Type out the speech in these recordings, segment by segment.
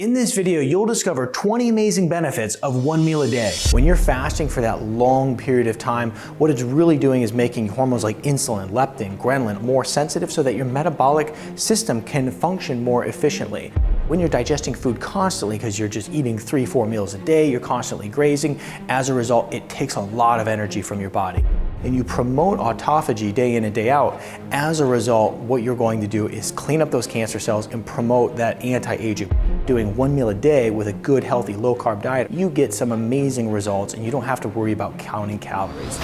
In this video, you'll discover 20 amazing benefits of one meal a day. When you're fasting for that long period of time, what it's really doing is making hormones like insulin, leptin, ghrelin more sensitive so that your metabolic system can function more efficiently. When you're digesting food constantly because you're just eating 3-4 meals a day, you're constantly grazing, as a result, it takes a lot of energy from your body. And you promote autophagy day in and day out. As a result, what you're going to do is clean up those cancer cells and promote that anti-aging. Doing one meal a day with a good, healthy, low-carb diet, you get some amazing results and you don't have to worry about counting calories.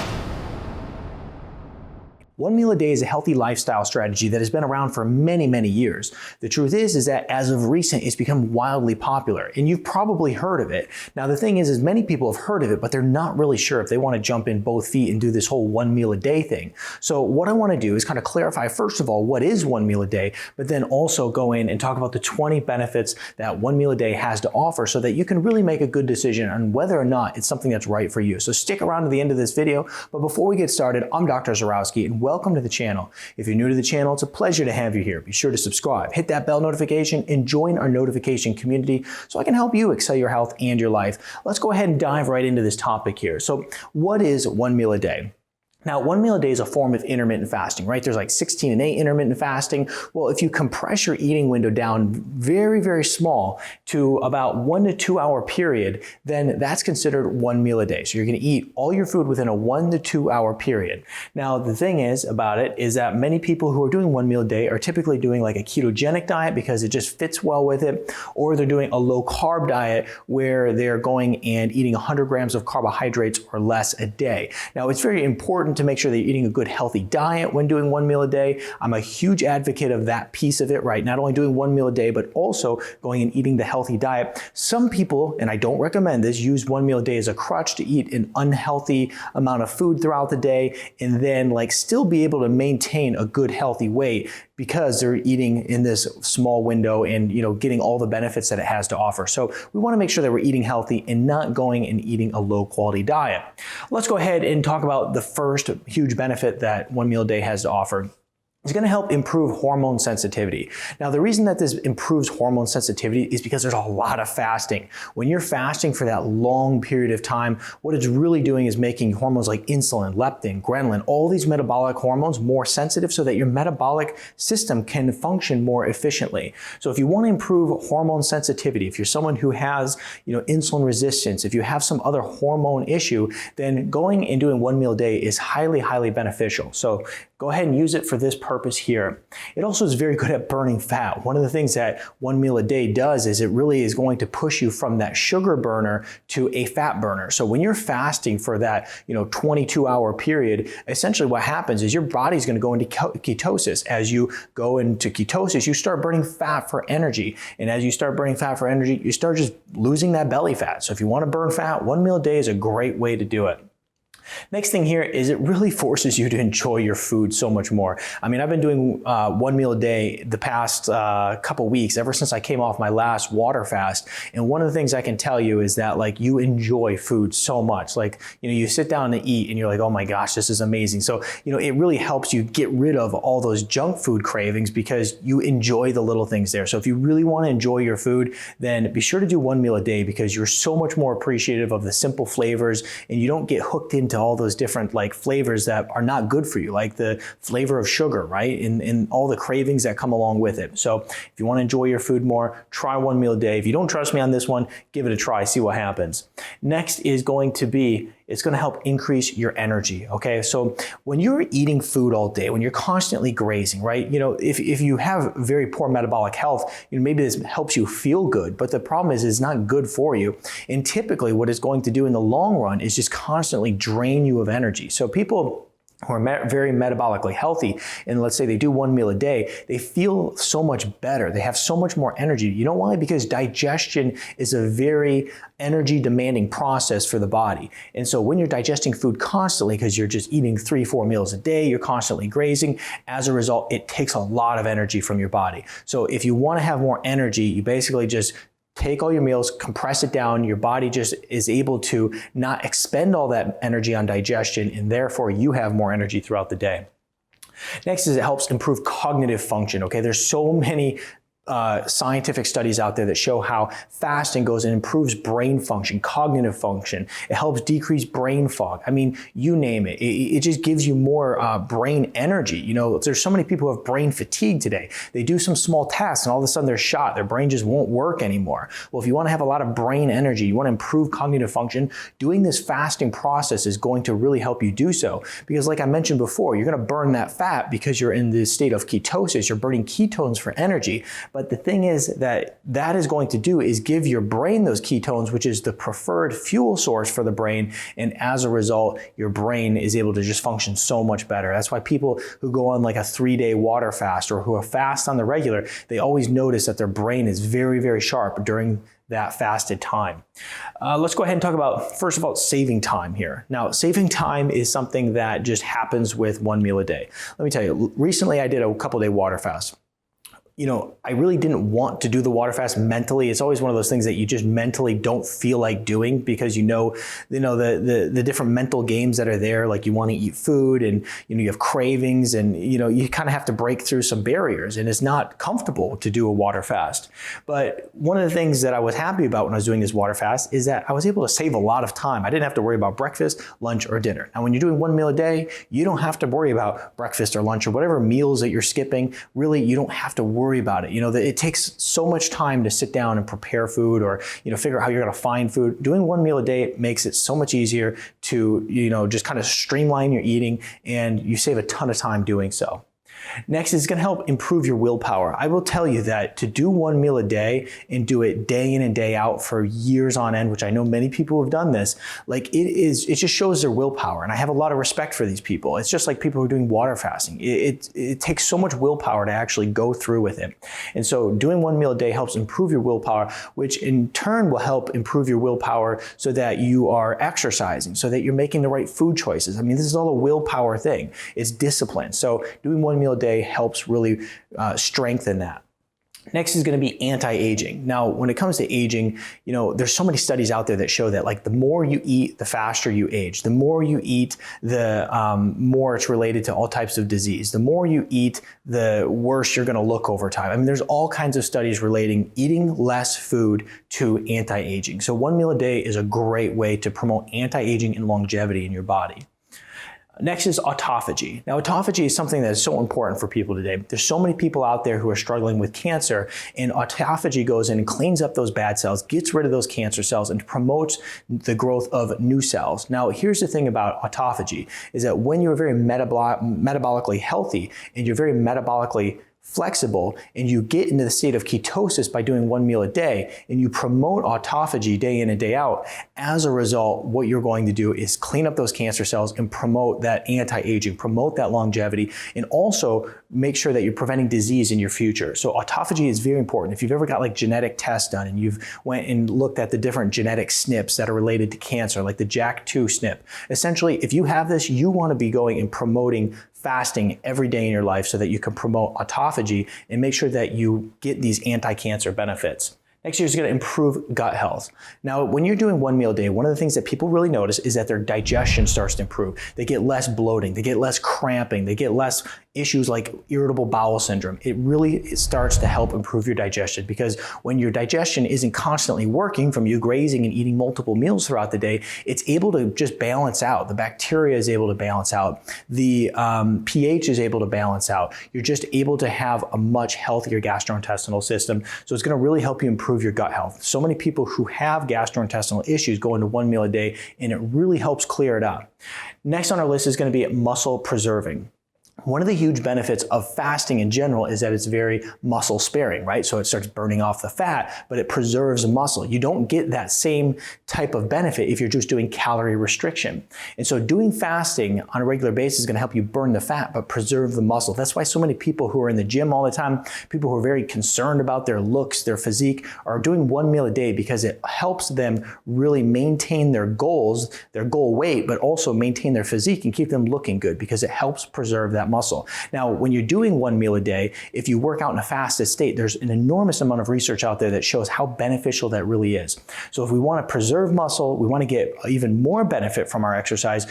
One meal a day is a healthy lifestyle strategy that has been around for many, many years. The truth is that as of recent, it's become wildly popular, and you've probably heard of it. Now, the thing is many people have heard of it, but they're not really sure if they want to jump in both feet and do this whole one meal a day thing. So what I want to do is kind of clarify, first of all, what is one meal a day, but then also go in and talk about the 20 benefits that one meal a day has to offer so that you can really make a good decision on whether or not it's something that's right for you. So stick around to the end of this video, but before we get started, I'm Dr. Zyrowski, and welcome to the channel. If you're new to the channel, it's a pleasure to have you here. Be sure to subscribe, hit that bell notification, and join our notification community so I can help you excel your health and your life. Let's go ahead and dive right into this topic here. So what is one meal a day? Now, one meal a day is a form of intermittent fasting, right? There's like 16 and 8 intermittent fasting. Well, if you compress your eating window down very, very small to about 1 to 2 hour period, then that's considered one meal a day. So you're going to eat all your food within a 1 to 2 hour period. Now, the thing is about it is that many people who are doing one meal a day are typically doing like a ketogenic diet because it just fits well with it, or they're doing a low carb diet where they're going and eating 100 grams of carbohydrates or less a day. Now, it's very important to make sure that you're eating a good healthy diet when doing one meal a day. I'm a huge advocate of that piece of it, right? Not only doing one meal a day, but also going and eating the healthy diet. Some people, and I don't recommend this, use one meal a day as a crutch to eat an unhealthy amount of food throughout the day and then still be able to maintain a good healthy weight because they're eating in this small window and getting all the benefits that it has to offer. So we want to make sure that we're eating healthy and not going and eating a low quality diet. Let's go ahead and talk about the first huge benefit that one meal a day has to offer. It's going to help improve hormone sensitivity. Now, the reason that this improves hormone sensitivity is because there's a lot of fasting. When you're fasting for that long period of time, what it's really doing is making hormones like insulin, leptin, ghrelin, all these metabolic hormones more sensitive so that your metabolic system can function more efficiently. So if you want to improve hormone sensitivity, if you're someone who has, insulin resistance, if you have some other hormone issue, then going and doing one meal a day is highly, highly beneficial. So go ahead and use it for this purpose here. It also is very good at burning fat. One of the things that one meal a day does is it really is going to push you from that sugar burner to a fat burner. So when you're fasting for that 22-hour period, essentially what happens is your body's going to go into ketosis. As you go into ketosis, you start burning fat for energy. And as you start burning fat for energy, you start just losing that belly fat. So if you want to burn fat, one meal a day is a great way to do it. Next thing here is it really forces you to enjoy your food so much more. I mean, I've been doing one meal a day the past couple weeks, ever since I came off my last water fast. And one of the things I can tell you is that you enjoy food so much. You sit down to eat and you're like, oh my gosh, this is amazing. So, it really helps you get rid of all those junk food cravings because you enjoy the little things there. So if you really want to enjoy your food, then be sure to do one meal a day because you're so much more appreciative of the simple flavors and you don't get hooked into all those different flavors that are not good for you, like the flavor of sugar, right? And all the cravings that come along with it. So if you want to enjoy your food more, try one meal a day. If you don't trust me on this one, give it a try, see what happens. Next is going to be, it's going to help increase your energy, okay? So when you're eating food all day, when you're constantly grazing, right? If you have very poor metabolic health, maybe this helps you feel good, but the problem is it's not good for you. And typically what it's going to do in the long run is just constantly drain you of energy. So people who are very metabolically healthy, and let's say they do one meal a day, they feel so much better. They have so much more energy. You know why? Because digestion is a very energy demanding process for the body. And so when you're digesting food constantly, because you're just eating 3-4 meals a day, you're constantly grazing, as a result, it takes a lot of energy from your body. So if you want to have more energy, you basically just take all your meals, compress it down, your body just is able to not expend all that energy on digestion, and therefore you have more energy throughout the day. Next is it helps improve cognitive function, okay? There's so many scientific studies out there that show how fasting goes and improves brain function, cognitive function. It helps decrease brain fog. I mean, you name it. It just gives you more brain energy. You know, there's so many people who have brain fatigue today. They do some small tasks and all of a sudden they're shot. Their brain just won't work anymore. Well, if you want to have a lot of brain energy, you want to improve cognitive function, doing this fasting process is going to really help you do so. Because like I mentioned before, you're going to burn that fat because you're in this state of ketosis. You're burning ketones for energy. But the thing is that is going to do is give your brain those ketones, which is the preferred fuel source for the brain. And as a result, your brain is able to just function so much better. That's why people who go on like a 3-day water fast or who are fast on the regular, they always notice that their brain is very, very sharp during that fasted time. Let's go ahead and talk about, first of all, saving time here. Now, saving time is something that just happens with one meal a day. Let me tell you, recently I did a couple-day water fast. You know, I really didn't want to do the water fast mentally. It's always one of those things that you just mentally don't feel like doing because you know the different mental games that are there. Like you want to eat food and you have cravings and you kind of have to break through some barriers and it's not comfortable to do a water fast. But one of the things that I was happy about when I was doing this water fast is that I was able to save a lot of time. I didn't have to worry about breakfast, lunch, or dinner. Now, when you're doing one meal a day, you don't have to worry about breakfast or lunch or whatever meals that you're skipping. Really, you don't have to worry about it. It takes so much time to sit down and prepare food or, figure out how you're going to find food. Doing one meal a day makes it so much easier to, just kind of streamline your eating and you save a ton of time doing so. Next is going to help improve your willpower. I will tell you that to do one meal a day and do it day in and day out for years on end, which I know many people have done this, it just shows their willpower. And I have a lot of respect for these people. It's just like people who are doing water fasting. It takes so much willpower to actually go through with it. And so doing one meal a day helps improve your willpower, which in turn will help improve your willpower so that you are exercising, so that you're making the right food choices. I mean, this is all a willpower thing. It's discipline. So doing one meal a day helps really strengthen that. Next is going to be anti-aging. Now, when it comes to aging, there's so many studies out there that show that the more you eat, the faster you age. The more you eat, the more it's related to all types of disease. The more you eat, the worse you're going to look over time. I mean, there's all kinds of studies relating eating less food to anti-aging. So one meal a day is a great way to promote anti-aging and longevity in your body. Next is autophagy. Now, autophagy is something that is so important for people today. There's so many people out there who are struggling with cancer, and autophagy goes in and cleans up those bad cells, gets rid of those cancer cells, and promotes the growth of new cells. Now, here's the thing about autophagy, is that when you're very metabolically healthy and you're very metabolically flexible and you get into the state of ketosis by doing one meal a day and you promote autophagy day in and day out, as a result, what you're going to do is clean up those cancer cells and promote that anti-aging, promote that longevity, and also make sure that you're preventing disease in your future. So autophagy is very important. If you've ever got genetic tests done and you've went and looked at the different genetic SNPs that are related to cancer, like the JAK2 SNP, essentially, if you have this, you want to be going and promoting fasting every day in your life so that you can promote autophagy and make sure that you get these anti-cancer benefits. Next is going to improve gut health. Now, when you're doing one meal a day, one of the things that people really notice is that their digestion starts to improve. They get less bloating, they get less cramping, they get less issues like irritable bowel syndrome. It starts to help improve your digestion, because when your digestion isn't constantly working from you grazing and eating multiple meals throughout the day, it's able to just balance out. The bacteria is able to balance out. The pH is able to balance out. You're just able to have a much healthier gastrointestinal system. So it's going to really help you improve your gut health. So many people who have gastrointestinal issues go into one meal a day, and it really helps clear it up. Next on our list is going to be muscle preserving. One of the huge benefits of fasting in general is that it's very muscle sparing, right? So it starts burning off the fat, but it preserves muscle. You don't get that same type of benefit if you're just doing calorie restriction. And so doing fasting on a regular basis is going to help you burn the fat, but preserve the muscle. That's why so many people who are in the gym all the time, people who are very concerned about their looks, their physique, are doing one meal a day, because it helps them really maintain their goals, their goal weight, but also maintain their physique and keep them looking good, because it helps preserve that muscle. Now, when you're doing one meal a day, if you work out in a fasted state, there's an enormous amount of research out there that shows how beneficial that really is. So if we want to preserve muscle, we want to get even more benefit from our exercise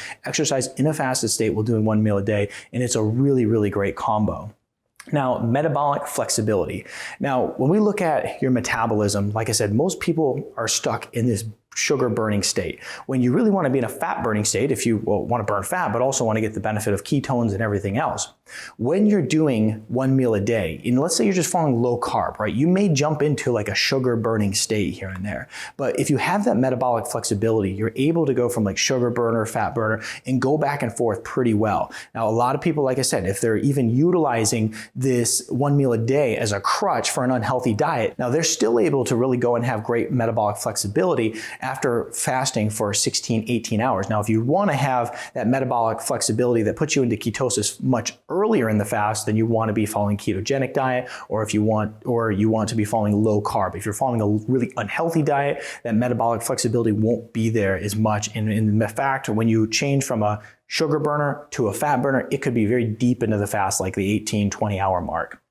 in a fasted state while doing one meal a day, and it's a really, really great combo. Now, metabolic flexibility. Now, when we look at your metabolism, like I said, most people are stuck in this sugar burning state. When you really want to be in a fat burning state, if you want to burn fat, but also want to get the benefit of ketones and everything else, when you're doing one meal a day, and let's say you're just following low carb, right? You may jump into like a sugar burning state here and there. But if you have that metabolic flexibility, you're able to go from like sugar burner, fat burner, and go back and forth pretty well. Now, a lot of people, like I said, if they're even utilizing this one meal a day as a crutch for an unhealthy diet, now they're still able to really go and have great metabolic flexibility after fasting for 16, 18 hours. Now, if you want to have that metabolic flexibility that puts you into ketosis much earlier in the fast, then you want to be following ketogenic diet, or if you want to be following low carb. If you're following a really unhealthy diet, that metabolic flexibility won't be there as much. And in fact, when you change from a sugar burner to a fat burner, it could be very deep into the fast, like the 18, 20 hour mark.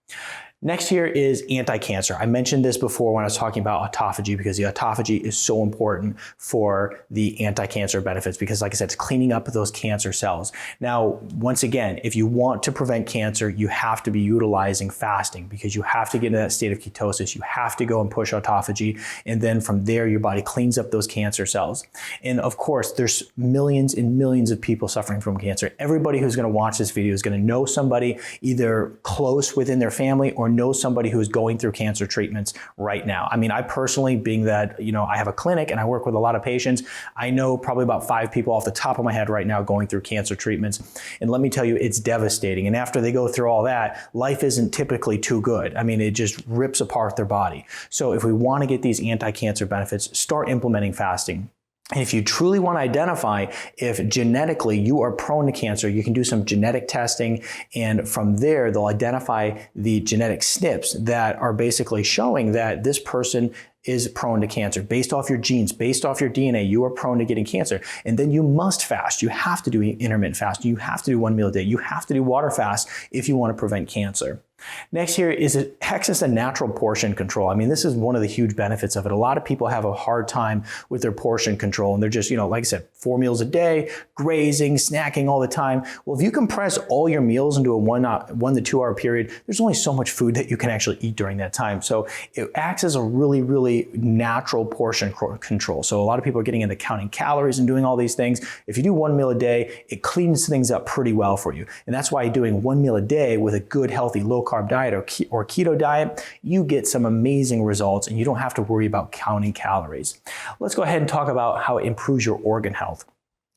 Next here is anti-cancer. I mentioned this before when I was talking about autophagy, because the autophagy is so important for the anti-cancer benefits, because like I said, it's cleaning up those cancer cells. Now, once again, if you want to prevent cancer, you have to be utilizing fasting, because you have to get into that state of ketosis. You have to go and push autophagy. And then from there, your body cleans up those cancer cells. And of course, there's millions and millions of people suffering from cancer. Everybody who's going to watch this video is going to know somebody either close within their family or know somebody who is going through cancer treatments right now. I mean, I personally, being that, I have a clinic and I work with a lot of patients, I know probably about 5 people off the top of my head right now going through cancer treatments. And let me tell you, it's devastating. And after they go through all that, life isn't typically too good. I mean, it just rips apart their body. So if we want to get these anti-cancer benefits, start implementing fasting. And if you truly want to identify if genetically you are prone to cancer, you can do some genetic testing, and from there they'll identify the genetic SNPs that are basically showing that this person is prone to cancer. Based off your genes, based off your DNA, you are prone to getting cancer. And then you must fast. You have to do intermittent fasting. You have to do one meal a day. You have to do water fast if you want to prevent cancer. Next here is access to natural portion control. I mean, this is one of the huge benefits of it. A lot of people have a hard time with their portion control, and they're just, like I said, 4 meals a day, grazing, snacking all the time. Well, if you compress all your meals into a 1 to 2 hour period, there's only so much food that you can actually eat during that time. So it acts as a really, really natural portion control. So a lot of people are getting into counting calories and doing all these things. If you do 1 meal a day, it cleans things up pretty well for you. And that's why doing 1 meal a day with a good, healthy, low carb diet or keto diet, you get some amazing results and you don't have to worry about counting calories. Let's go ahead and talk about how it improves your organ health.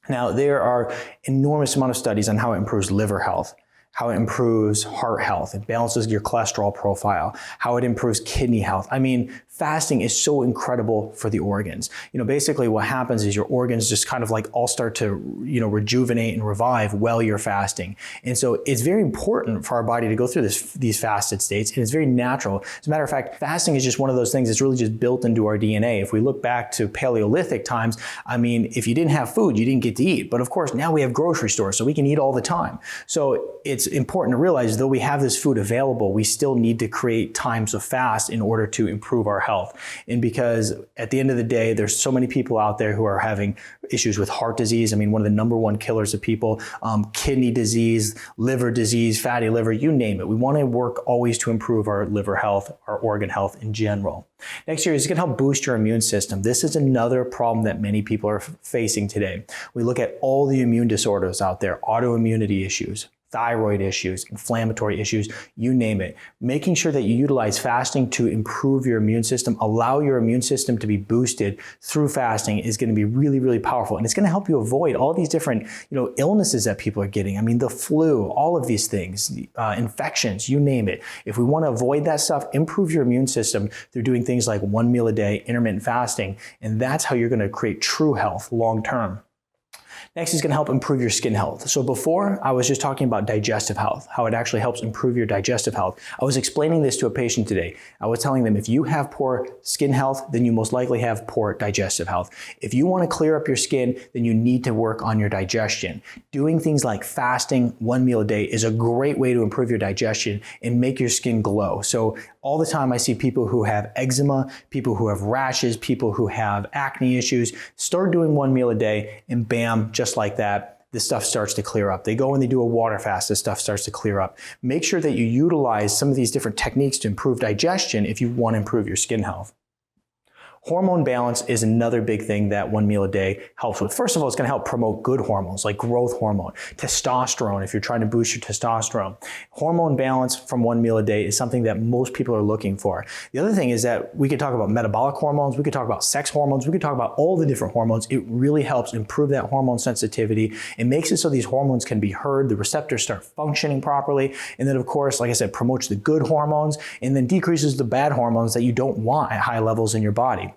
Now, there are enormous amount of studies on how it improves liver health, how it improves heart health, it balances your cholesterol profile, how it improves kidney health. I mean, fasting is so incredible for the organs. Basically what happens is your organs just kind of like all start to, rejuvenate and revive while you're fasting. And so it's very important for our body to go through these fasted states, and it's very natural. As a matter of fact, fasting is just one of those things that's really just built into our DNA. If we look back to Paleolithic times, I mean, if you didn't have food, you didn't get to eat. But of course, now we have grocery stores, so we can eat all the time. So it's important to realize, though we have this food available, we still need to create times of fast in order to improve our health. And because at the end of the day, there's so many people out there who are having issues with heart disease. I mean, one of the #1 killers of people, kidney disease, liver disease, fatty liver, you name it. We want to work always to improve our liver health, our organ health in general. Next here is going to help boost your immune system. This is another problem that many people are facing today. We look at all the immune disorders out there, autoimmunity issues, thyroid issues, inflammatory issues, you name it. Making sure that you utilize fasting to improve your immune system, allow your immune system to be boosted through fasting is going to be really, really powerful. And it's going to help you avoid all these different, illnesses that people are getting. I mean, the flu, all of these things, infections, you name it. If we want to avoid that stuff, improve your immune system through doing things like 1 meal a day, intermittent fasting. And that's how you're going to create true health long term. Next is going to help improve your skin health. So before, I was just talking about digestive health, how it actually helps improve your digestive health. I was explaining this to a patient today. I was telling them if you have poor skin health, then you most likely have poor digestive health. If you want to clear up your skin, then you need to work on your digestion. Doing things like fasting 1 meal a day is a great way to improve your digestion and make your skin glow. So all the time I see people who have eczema, people who have rashes, people who have acne issues. Start doing 1 meal a day and bam, just like that, this stuff starts to clear up. They go and they do a water fast, this stuff starts to clear up. Make sure that you utilize some of these different techniques to improve digestion if you want to improve your skin health. Hormone balance is another big thing that one meal a day helps with. First of all, it's going to help promote good hormones like growth hormone, testosterone if you're trying to boost your testosterone. Hormone balance from one meal a day is something that most people are looking for. The other thing is that we could talk about metabolic hormones, we could talk about sex hormones, we could talk about all the different hormones. It really helps improve that hormone sensitivity. It makes it so these hormones can be heard, the receptors start functioning properly, and then of course, like I said, promotes the good hormones and then decreases the bad hormones that you don't want at high levels in your body.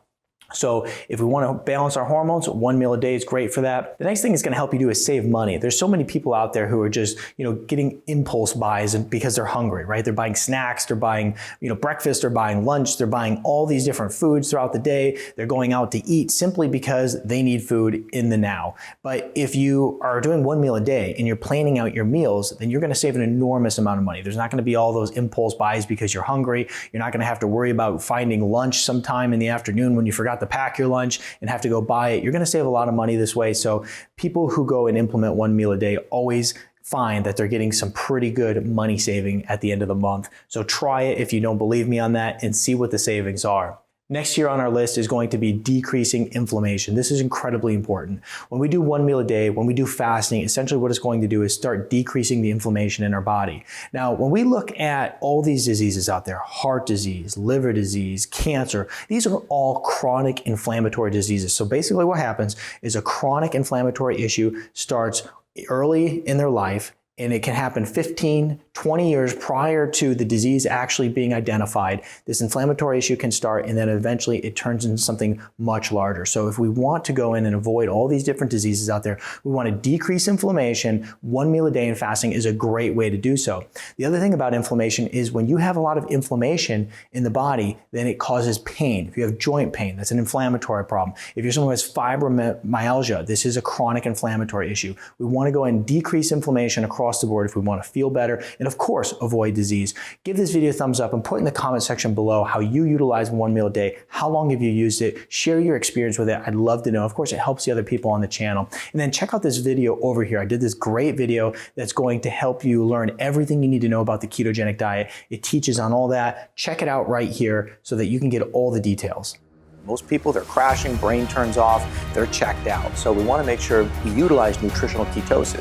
So if we want to balance our hormones, one meal a day is great for that. The next thing it's going to help you do is save money. There's so many people out there who are just, getting impulse buys because they're hungry, right? They're buying snacks, they're buying, breakfast, they're buying lunch, they're buying all these different foods throughout the day. They're going out to eat simply because they need food in the now. But if you are doing one meal a day and you're planning out your meals, then you're going to save an enormous amount of money. There's not going to be all those impulse buys because you're hungry. You're not going to have to worry about finding lunch sometime in the afternoon when you forgot to pack your lunch and have to go buy it. You're going to save a lot of money this way. So people who go and implement one meal a day always find that they're getting some pretty good money saving at the end of the month. So try it if you don't believe me on that and see what the savings are. Next here on our list is going to be decreasing inflammation. This is incredibly important. When we do one meal a day, when we do fasting, essentially what it's going to do is start decreasing the inflammation in our body. Now, when we look at all these diseases out there, heart disease, liver disease, cancer, these are all chronic inflammatory diseases. So basically what happens is a chronic inflammatory issue starts early in their life, and it can happen 15, 20 years prior to the disease actually being identified. This inflammatory issue can start, and then eventually it turns into something much larger. So if we want to go in and avoid all these different diseases out there, we want to decrease inflammation. One meal a day in fasting is a great way to do so. The other thing about inflammation is when you have a lot of inflammation in the body, then it causes pain. If you have joint pain, that's an inflammatory problem. If you're someone who has fibromyalgia, this is a chronic inflammatory issue. We want to go and decrease inflammation across the board if we want to feel better and of course avoid disease. Give this video a thumbs up and put in the comment section below how you utilize one meal a day. How long have you used it? Share your experience with it. I'd love to know. Of course, it helps the other people on the channel. And then check out this video over here. I did this great video that's going to help you learn everything you need to know about the ketogenic diet. It teaches on all that. Check it out right here so that you can get all the details. Most people, they're crashing, brain turns off, they're checked out. So we want to make sure we utilize nutritional ketosis.